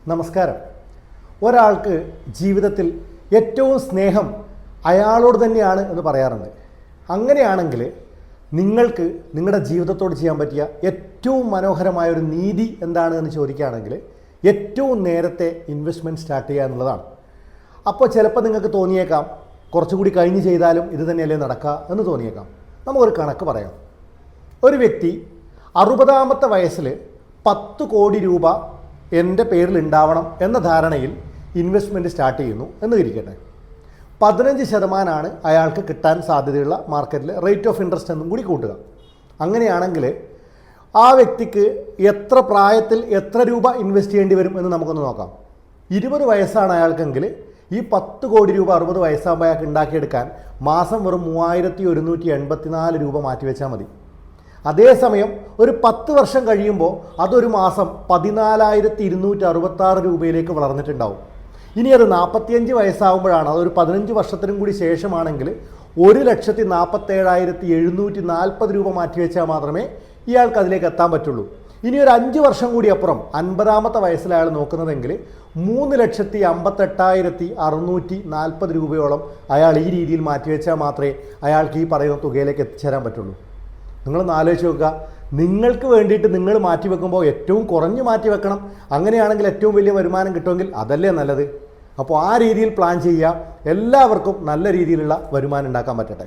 നമസ്കാരം. ഒരാൾക്ക് ജീവിതത്തിൽ ഏറ്റവും സ്നേഹം അയാളോട് തന്നെയാണ് എന്ന് പറയാറുണ്ട്. അങ്ങനെയാണെങ്കിൽ നിങ്ങൾക്ക് നിങ്ങളുടെ ജീവിതത്തോട് ചെയ്യാൻ പറ്റിയ ഏറ്റവും മനോഹരമായ ഒരു നീതി എന്താണ് എന്ന് ചോദിക്കുകയാണെങ്കിൽ ഏറ്റവും നേരത്തെ ഇൻവെസ്റ്റ്മെൻറ്റ് സ്റ്റാർട്ട് ചെയ്യുക എന്നുള്ളതാണ്. അപ്പോൾ ചിലപ്പോൾ നിങ്ങൾക്ക് തോന്നിയേക്കാം കുറച്ചുകൂടി കഴിഞ്ഞ് ചെയ്താലും ഇത് തന്നെയല്ലേ നടക്കുക എന്ന് തോന്നിയേക്കാം. നമുക്കൊരു കണക്ക് പറയാം. ഒരു വ്യക്തി 60-ാമത്തെ വയസ്സിൽ 10 കോടി രൂപ എൻ്റെ പേരിൽ ഉണ്ടാവണം എന്ന ധാരണയിൽ ഇൻവെസ്റ്റ്മെൻറ്റ് സ്റ്റാർട്ട് ചെയ്യുന്നു എന്ന് ഇരിക്കട്ടെ. 15% അയാൾക്ക് കിട്ടാൻ സാധ്യതയുള്ള മാർക്കറ്റിൽ റേറ്റ് ഓഫ് ഇൻട്രസ്റ്റ് എന്നും കൂടി കൂട്ടുക. അങ്ങനെയാണെങ്കിൽ ആ വ്യക്തിക്ക് എത്ര പ്രായത്തിൽ എത്ര രൂപ ഇൻവെസ്റ്റ് ചെയ്യേണ്ടി വരും എന്ന് നമുക്കൊന്ന് നോക്കാം. 20 വയസ്സാണ് അയാൾക്കെങ്കിൽ ഈ 10 കോടി രൂപ 60 വയസ്സാകുമ്പോൾ അയാൾക്ക് ഉണ്ടാക്കിയെടുക്കാൻ മാസം വെറും 3184 രൂപ മാറ്റിവെച്ചാൽ മതി. അതേസമയം ഒരു 10 വർഷം കഴിയുമ്പോൾ അതൊരു മാസം 14,266 രൂപയിലേക്ക് വളർന്നിട്ടുണ്ടാവും. ഇനി അത് 45 വയസ്സാകുമ്പോഴാണ്, അതൊരു 15 വർഷത്തിനും കൂടി ശേഷമാണെങ്കിൽ 1,47,740 രൂപ മാറ്റിവെച്ചാൽ മാത്രമേ ഇയാൾക്ക് അതിലേക്ക് എത്താൻ പറ്റുള്ളൂ. ഇനി ഒരു 5 വർഷം കൂടി അപ്പുറം 50-ാമത്തെ വയസ്സിൽ അയാൾ നോക്കുന്നതെങ്കിൽ 3,58,640 രൂപയോളം അയാൾ ഈ രീതിയിൽ മാറ്റിവെച്ചാൽ മാത്രമേ അയാൾക്ക് ഈ പറയുന്ന തുകയിലേക്ക് എത്തിച്ചേരാൻ പറ്റുള്ളൂ. നിങ്ങളൊന്ന് ആലോചിച്ച് നോക്കുക. നിങ്ങൾക്ക് വേണ്ടിയിട്ട് നിങ്ങൾ മാറ്റിവെക്കുമ്പോൾ ഏറ്റവും കുറഞ്ഞ് മാറ്റിവെക്കണം. അങ്ങനെയാണെങ്കിൽ ഏറ്റവും വലിയ വരുമാനം കിട്ടുമെങ്കിൽ അതല്ലേ നല്ലത്. അപ്പോൾ ആ രീതിയിൽ പ്ലാൻ ചെയ്യുക. എല്ലാവർക്കും നല്ല രീതിയിലുള്ള വരുമാനം ഉണ്ടാക്കാൻ പറ്റട്ടെ.